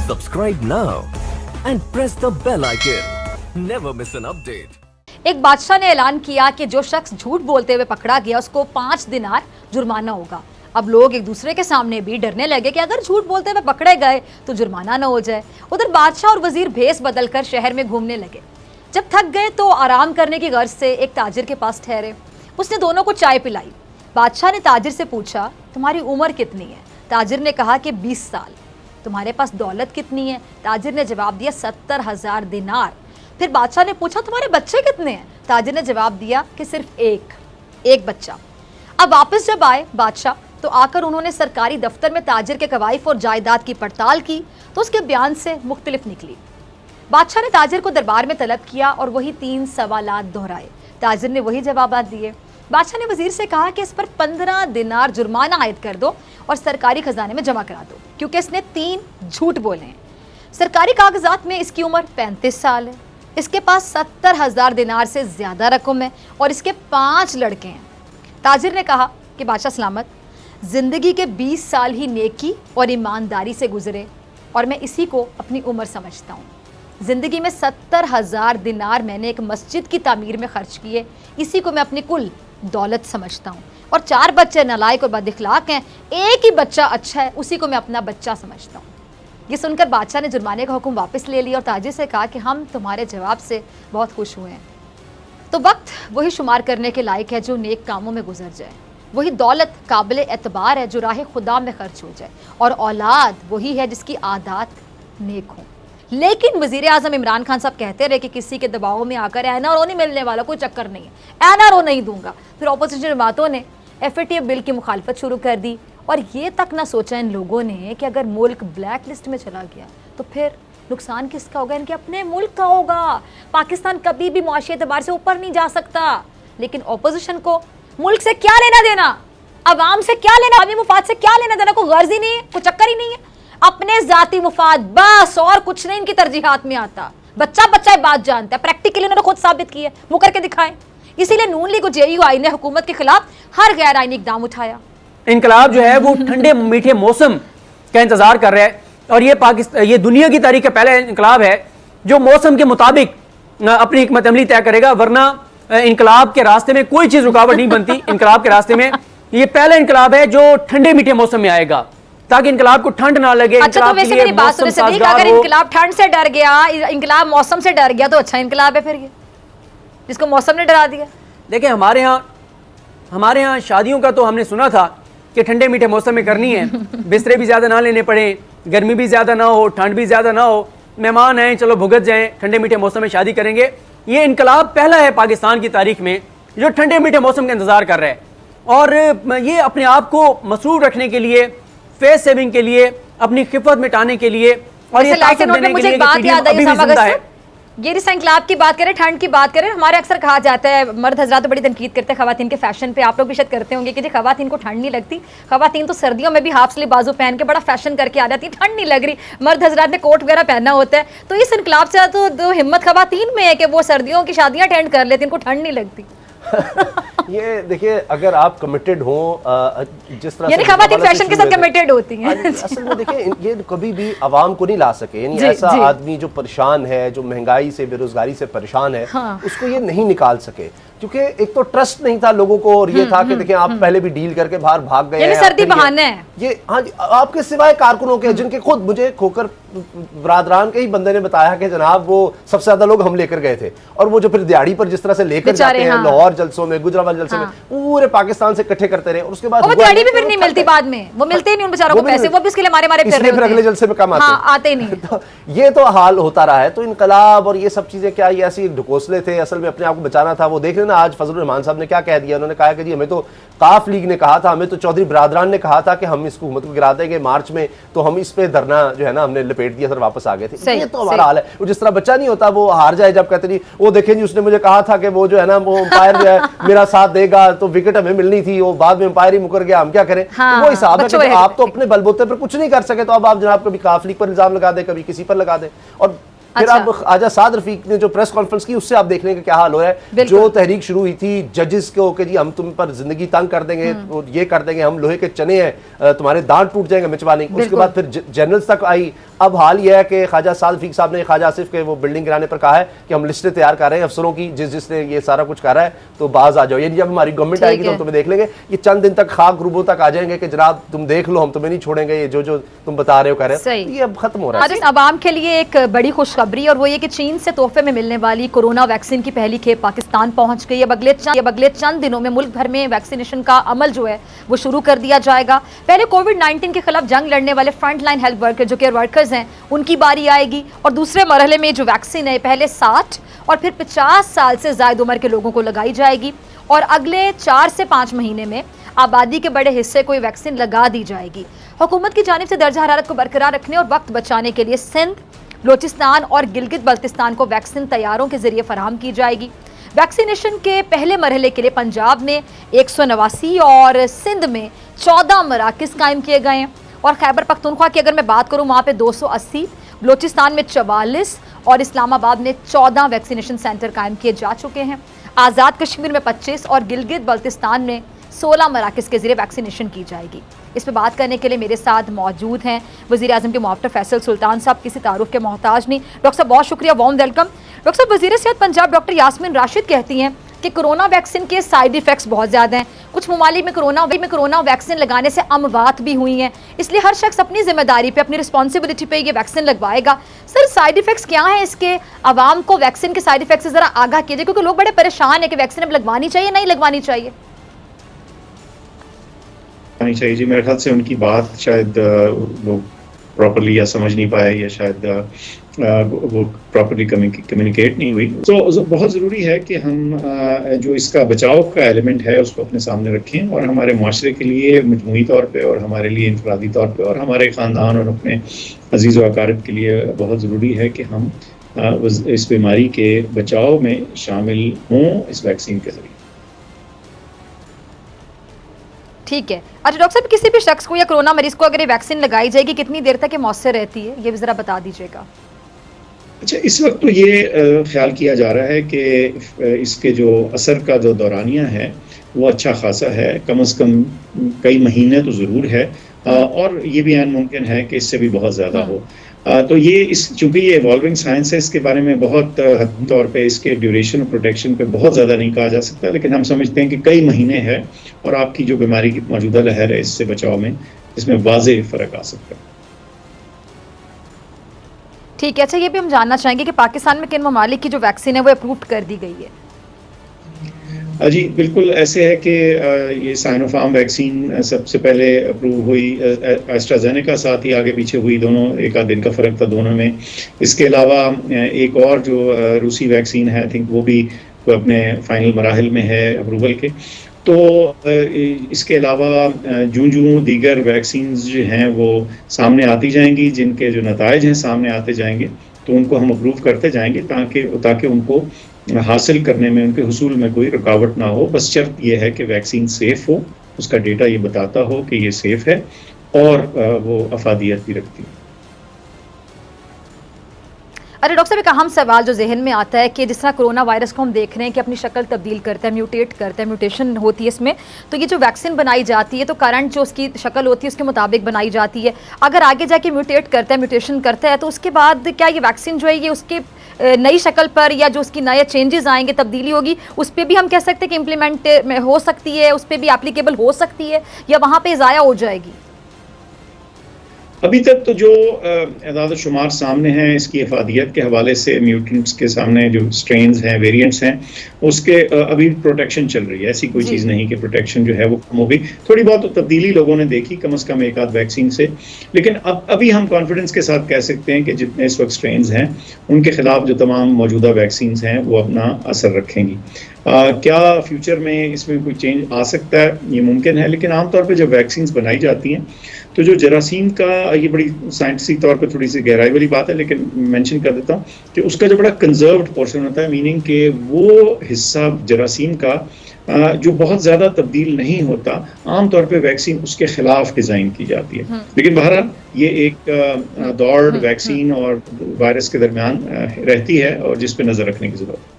Subscribe now and press the bell icon. Never miss an update. एक बादशाह ने ऐलान किया कि जो शख्स झूठ बोलते हुए पकड़ा गया उसको 5 दिनार जुर्माना होगा। अब लोग एक दूसरे के सामने भी डरने लगे कि अगर झूठ बोलते हुए पकड़े गए तो जुर्माना न हो जाए। उधर बादशाह और वजीर भेस बदलकर शहर में घूमने लगे। जब थक गए तो आराम करने की गर्ज से एक ताजिर के पास ठहरे। उसने दोनों को चाय पिलाई। बादशाह ने ताजिर से पूछा, तुम्हारी उम्र कितनी है? ताजिर ने कहा कि 20 साल। तुम्हारे पास दौलत कितनी है? ताजिर ने जवाब दिया 70,000 दिनार। फिर बादशाह ने पूछा, तुम्हारे बच्चे कितने हैं? ताजिर ने जवाब दिया कि सिर्फ एक बच्चा। अब वापस जब आए बादशाह तो आकर उन्होंने सरकारी दफ्तर में ताजिर के कवाइफ और जायदाद की पड़ताल की तो उसके बयान से मुख्तलिफ निकली। बादशाह ने ताजिर को दरबार में तलब किया और वही 3 सवालात दोहराए। ताजिर ने वही जवाब दिए। बादशाह ने वजीर से कहा कि इस पर 15 दिनार जुर्माना आयद कर दो और सरकारी खजाने में जमा करा दो, क्योंकि इसने 3 झूठ बोले हैं। सरकारी कागजात में इसकी उम्र 35 साल है। इसके पास 70,000 दिनार से ज़्यादा रकम है और इसके 5 लड़के हैं। ताजिर ने कहा कि बादशाह सलामत, ज़िंदगी के 20 साल ही नेकी और ईमानदारी से गुजरे और मैं इसी को अपनी उम्र समझता हूँ। ज़िंदगी में 70,000 दिनार मैंने एक मस्जिद की तामीर में खर्च किए, इसी को मैं अपनी कुल दौलत समझता हूँ। और 4 बच्चे नालायक और बदअखलाक हैं, एक ही बच्चा अच्छा है, उसी को मैं अपना बच्चा समझता हूँ। ये सुनकर बादशाह ने जुर्माने का हुक्म वापस ले लिया और ताजिर से कहा कि हम तुम्हारे जवाब से बहुत खुश हुए हैं। तो वक्त वही शुमार करने के लायक है जो नेक कामों में गुजर जाए, वही दौलत काबिल एतबार है जो राह खुदा में खर्च हो जाए, और औलाद वही है जिसकी आदत नेक हो। लेकिन वजीर आजम इमरान खान साहब कहते रहे कि किसी के दबाव में आकर एनआरओ नहीं मिलने वाला, कोई चक्कर नहीं है, एनआरओ नहीं दूंगा। फिर अपोजिशन जमातों ने एफएटीएफ बिल की मुखालफत शुरू कर दी और ये तक ना सोचा इन लोगों ने कि अगर मुल्क ब्लैक लिस्ट में चला गया तो फिर नुकसान किसका होगा? इनके अपने मुल्क का होगा। पाकिस्तान कभी भी मुआशी एतबार से ऊपर नहीं जा सकता। लेकिन अपोजिशन को मुल्क से क्या लेना देना, अवाम से क्या लेना, आवामी मुफाद से क्या लेना देना, कोई गर्ज ही नहीं है, कोई चक्कर ही नहीं है, अपने जाती मुफाद बस, और कुछ नहीं इनकी तरजीहात में आता। बच्चा बच्चा बात जानता है, प्रैक्टिकली उन्होंने खुद साबित किया, मुकर के दिखाएं। इसीलिए नून लीग और जेयूआई ने हुकूमत के खिलाफ हर गैर आईनी इकदाम उठाया। इनकलाब जो है वो ठंडे मीठे मौसम का इंतजार कर रहा है और ये दुनिया की तारीख का पहला इनकलाब है जो मौसम के मुताबिक अपनी हिकमत अमली तय करेगा, वरना इनकलाब के रास्ते में कोई चीज रुकावट नहीं बनती। इनकलाब के रास्ते में ये पहला इनकलाब है जो ठंडे मीठे मौसम में आएगा ताकि इनकलाब को ठंड ना लगे। अच्छा, तो वैसे मेरी बात सुनिए सदीक, अगर इनकलाब ठंड से डर गया, इनकलाब मौसम से डर गया तो अच्छा इनकलाब है फिर ये, जिसको मौसम ने डरा दिया। देखिए हमारे यहाँ शादियों का तो हमने सुना था कि ठंडे मीठे मौसम में करनी है, बिस्तरे भी ज़्यादा ना लेने पड़े, गर्मी भी ज़्यादा ना हो, ठंड भी ज़्यादा ना हो, मेहमान आए चलो भुगत जाएं, ठंडे मीठे मौसम में शादी करेंगे। ये इनकलाब पहला है पाकिस्तान की तारीख में जो ठंडे मीठे मौसम का इंतज़ार कर रहा है और ये अपने आप को मसरूफ रखने के लिए, फेस सेविंग के लिए, अपनी खिफत मिटाने के लिए और ये ताकत देने के लिए अभी भी जिंदा है। ये इनकलाब की बात करें, ठंड की बात करें, हमारे अक्सर कहा जाता है, मर्द हजरात तो बड़ी तनकीद करते हैं खवातीन के फैशन पे, आप लोग भी शायद करते होंगे कि जी खवातीन को ठंड नहीं लगती, खवातीन तो सर्दियों में भी हाफ स्लीव बाजू पहन के बड़ा फैशन करके आ जाती है, ठंड नहीं लग रही, मर्द हजरात ने कोट वगैरह पहनना होता है। तो इस इनकलाब से तो हिम्मत खवातीन में है कि वो सर्दियों की शादियाँ अटेंड कर लेती, इनको ठंड नहीं लगती। ये देखिए, अगर आप कमिटेड हो जिस तरह यानी खवातीन फैशन के साथ कमिटेड होती हैं। असल में देखिए ये कभी भी आवाम को नहीं ला सके, यानी ऐसा आदमी जो परेशान है, जो महंगाई से बेरोजगारी से परेशान है, उसको ये नहीं निकाल सके, क्योंकि एक तो ट्रस्ट नहीं था लोगों को और ये था कि देखिए आप पहले भी डील करके बाहर भाग गए हैं, सर्दी बहाना है ये। हाँ जी, आपके सिवाय कारकुनों के, जिनके खुद मुझे खोकर बरादरान के ही बंदे ने बताया कि जनाब वो सबसे ज्यादा लोग हम लेकर गए थे, और वो जो फिर दिहाड़ी पर जिस तरह से लेकर जाते हैं लाहौर जलसों में, गुजरावाल जलसे में, पूरे पाकिस्तान से इकट्ठे करते रहे और उसके बाद दिहाड़ी भी फिर नहीं मिलती, बाद में वो मिलते ही नहीं उन बेचारों को पैसे, वो भी इसके लिए मारे मारे फिर रहे होते हैं, अगले जलसे में कम आते ही नहीं। तो ये तो हाल होता रहा है। तो इनकलाब और ये सब चीजें क्या, ये ऐसी ढकोसले थे, असल में अपने आप को बचाना था। वो देख लेना आज फजलुर रहमान साहब ने क्या कह दिया, उन्होंने कहा कि जी हमें तो काफ लीग ने कहा था, हमें तो चौधरी बरादरान ने कहा था कि हम इस हुकूमत को गिरा देंगे मार्च में, तो हम इस पे धरना जो है ना हमने लपेट दिया, सर वापस आ गए थे। ये तो हमारा हाल है। वो जिस तरह बच्चा नहीं होता, वो हार जाए जब कहते नहीं, वो देखें जी उसने मुझे कहा था कि वो जो है ना वो अंपायर जो है मेरा साथ देगा, तो विकेट हमें मिलनी थी, वो बाद में अंपायर ही मुकर गया, हम क्या करें। तो वो हिसाब है कि आप तो अपने बलबूते पर कुछ नहीं कर सके, तो अब आप जनाब कभी काफ लीग पर इल्जाम लगा दे, कभी किसी पर लगा दे। और फिर अब आजा साद रफीक ने जो प्रेस कॉन्फ्रेंस की, उससे आप देखने का क्या हाल हो रहा है। जो तहरीक शुरू हुई थी जजेस को कि जी हम तुम पर जिंदगी तंग कर देंगे, और ये कर देंगे, हम लोहे के चने हैं, तुम्हारे दांत टूट जाएंगे मिचवाने, उसके बाद फिर जनरल्स तक आई, अब हाल यह है कि ख्वाजा साद फीक साहब ने ख्वाजा आसिफ के वो बिल्डिंग गिराने पर कहा है कि हम लिस्टें तैयार कर रहे हैं अफसरों की, जिसने ये सारा कुछ कर रहा है तो बाज आ जाओ, यानी जब हमारी गवर्नमेंट आएगी तो हम तुम्हें देख लेंगे। ये चंद दिन तक खाक रूबों तक आ जाएंगे कि जनाब तुम देख लो, हम तुम्हें नहीं छोड़ेंगे, ये जो तुम बता रहे हो कर रहे हो, ये अब खत्म हो रहा है। आवाम के लिए एक बड़ी खुशखबरी, और वो ये कि चीन से तोहफे में मिलने वाली कोरोना वैक्सीन की पहली खेप पाकिस्तान पहुंच गई। अब अगले चंद दिनों में मुल्क भर में वैक्सीनेशन का अमल जो है वो शुरू कर दिया जाएगा। पहले कोविड-19 के खिलाफ जंग लड़ने वाले फ्रंट लाइन हेल्थ वर्कर जो केयर वर्कर्स हैं उनकी बारी आएगी, और दूसरे मरहले में जो वैक्सीन है पहले 60 और फिर 50 साल से ज्यादा उम्र के लोगों को लगाई जाएगी, और अगले 4 से 5 महीने में आबादी के बड़े हिस्से को ये वैक्सीन लगा दी जाएगी। हुकूमत की जानिब से दर्जा हरारत को बरकरार रखने और वक्त बचाने के लिए सिंध, बलूचिस्तान और गिलगित बल्तिस्तान को वैक्सीन तैयारों के जरिए फराहम की जाएगी। वैक्सीनेशन के पहले मरहले के लिए पंजाब में 189 और सिंध में 14 मराकज़ कायम किए गए हैं, और खैबर पख्तूनख्वा की अगर मैं बात करूं वहाँ पे 280, बलूचिस्तान में 44 और इस्लामाबाद में 14 वैक्सीनेशन सेंटर कायम किए जा चुके हैं। आज़ाद कश्मीर में 25 और गिलगित बल्तिस्तान में 16 मराकज़ के जरिए वैक्सीनेशन की जाएगी। इस पर बात करने के लिए मेरे साथ मौजूद हैं वज़ीर आज़म के मुआफ़िर फैसल सुल्तान साहब, किसी तारुफ के मोहताज नहीं। डॉक्टर साहब बहुत शुक्रिया, वार्म वेलकम। डॉक्टर साहब, वज़ीर सेहत पंजाब डॉक्टर यास्मीन राशिद कहती हैं कि कोरोना वैक्सीन के साइड इफ़ेक्ट्स बहुत ज़्यादा हैं, कुछ ममालिक में कोरोना वैक्सीन लगाने से अमवात भी हुई हैं, इसलिए हर शख्स अपनी जिम्मेदारी पे, अपनी रिस्पॉन्सिबिलिटी पे ये वैक्सीन लगवाएगा। सर, साइड इफ़ेक्ट्स क्या हैं इसके? आवाम को वैक्सीन के साइड इफ़ेक्ट्स से ज़रा आगाह कीजिए, क्योंकि लोग बड़े परेशान हैं कि वैक्सीन अब लगवानी चाहिए नहीं लगवानी चाहिए। चाहिए जी, मेरे ख्याल से उनकी बात शायद लोग प्रॉपर्ली या समझ नहीं पाए, या शायद वो प्रॉपर्ली कम्युनिकेट नहीं हुई। तो बहुत ज़रूरी है कि हम जो इसका बचाव का एलिमेंट है उसको अपने सामने रखें, और हमारे माशरे के लिए मजमूई तौर पे, और हमारे लिए इनफरादी तौर पे, और हमारे ख़ानदान और अपने अजीज़ व अकारिब के लिए बहुत ज़रूरी है कि हम इस बीमारी के बचाव में शामिल हों इस वैक्सीन के ज़रिए। ठीक है। अच्छा डॉक्टर साहब, किसी भी शख्स को या कोरोना मरीज को अगर ये वैक्सीन लगाई जाएगी कितनी देर तक ये मौसर रहती है, ये भी ज़रा बता दीजिएगा। अच्छा, इस वक्त तो ये ख्याल किया जा रहा है कि इसके जो असर का जो दौरानिया है वो अच्छा खासा है, कम से कम कई महीने तो ज़रूर है, और ये भी ऐन मुमकिन है कि इससे भी बहुत ज़्यादा हो। तो ये चूँकि ये इवॉल्विंग साइंस है, इसके बारे में बहुत हद तौर पे इसके ड्यूरेशन और प्रोटेक्शन पे बहुत ज़्यादा नहीं कहा जा सकता, लेकिन हम समझते हैं कि कई महीने है, और आपकी जो बीमारी की मौजूदा लहर है इससे बचाव में इसमें वाज़ेह फ़र्क आ सकता है। ठीक है। अच्छा, ये भी हम जानना चाहेंगे कि पाकिस्तान में किन ममालिक की जो वैक्सीन है वो अप्रूव कर दी गई है? जी बिल्कुल ऐसे है कि ये साइनोफार्म वैक्सीन सबसे पहले अप्रूव हुई, एस्ट्राजेनेका साथ ही आगे पीछे हुई, दोनों एक आध दिन का फ़र्क था दोनों में। इसके अलावा एक और जो रूसी वैक्सीन है, आई थिंक वो भी अपने फाइनल मराहिल में है अप्रूवल के। तो इसके अलावा जूं दीगर वैक्सीन जो हैं वो सामने आती जाएंगी, जिनके जो नताइज हैं सामने आते जाएंगे, तो उनको हम अप्रूव करते जाएंगे ताकि उनको हासिल करने में, उनके हुसूल में कोई रुकावट ना हो। बस शर्त यह है कि वैक्सीन सेफ़ हो, उसका डेटा ये बताता हो कि ये सेफ़ है, और वो अफादियत भी रखती है। अरे डॉक्टर साहब, एक अहम सवाल जो जहन में आता है कि जिस तरह कोरोना वायरस को हम देख रहे हैं कि अपनी शक्ल तब्दील करता है, म्यूटेट करता है, म्यूटेशन होती है इसमें, तो ये जो वैक्सीन बनाई जाती है तो करंट जो उसकी शक्ल होती है उसके मुताबिक बनाई जाती है। अगर आगे जाके म्यूटेट करता है, म्यूटेशन करता है, तो उसके बाद क्या ये वैक्सीन जो है ये उसके नई शक्ल पर, या जो उसकी नए चेंजेस आएंगे, तब्दीली होगी, उस पर भी हम कह सकते हैं कि इम्प्लीमेंट हो सकती है, उस पर भी एप्लीकेबल हो सकती है, या वहाँ पर ज़ाया हो जाएगी? अभी तक तो जो एदाद शुमार सामने हैं इसकी अफादियत के हवाले से, म्यूटेंट्स के सामने जो स्ट्रेन्स हैं, वेरिएंट्स हैं, उसके अभी प्रोटेक्शन चल रही है। ऐसी कोई चीज़ नहीं कि प्रोटेक्शन जो है वो कम हो गई। थोड़ी बहुत तो तब्दीली लोगों ने देखी, कम से कम एक आध वैक्सीन से, लेकिन अभी हम कॉन्फिडेंस के साथ कह सकते हैं कि जितने इस वक्त स्ट्रेन्स हैं उनके खिलाफ जो तमाम मौजूदा वैक्सीन हैं वो अपना असर रखेंगी। क्या फ्यूचर में इसमें कोई चेंज आ सकता है, ये मुमकिन है, लेकिन आमतौर पे जब वैक्सीन बनाई जाती हैं तो जो जरासीम का, ये बड़ी साइंटिफिक तौर पे थोड़ी सी गहराई वाली बात है, लेकिन मेंशन कर देता हूँ कि उसका जो बड़ा कंजर्व्ड पोर्शन होता है, मीनिंग कि वो हिस्सा जरासीम का जो बहुत ज़्यादा तब्दील नहीं होता, आमतौर पे वैक्सीन उसके खिलाफ डिज़ाइन की जाती है। लेकिन बहरहाल ये एक दौड़ वैक्सीन और वायरस के दरमियान रहती है, और जिस पे नज़र रखने की ज़रूरत है।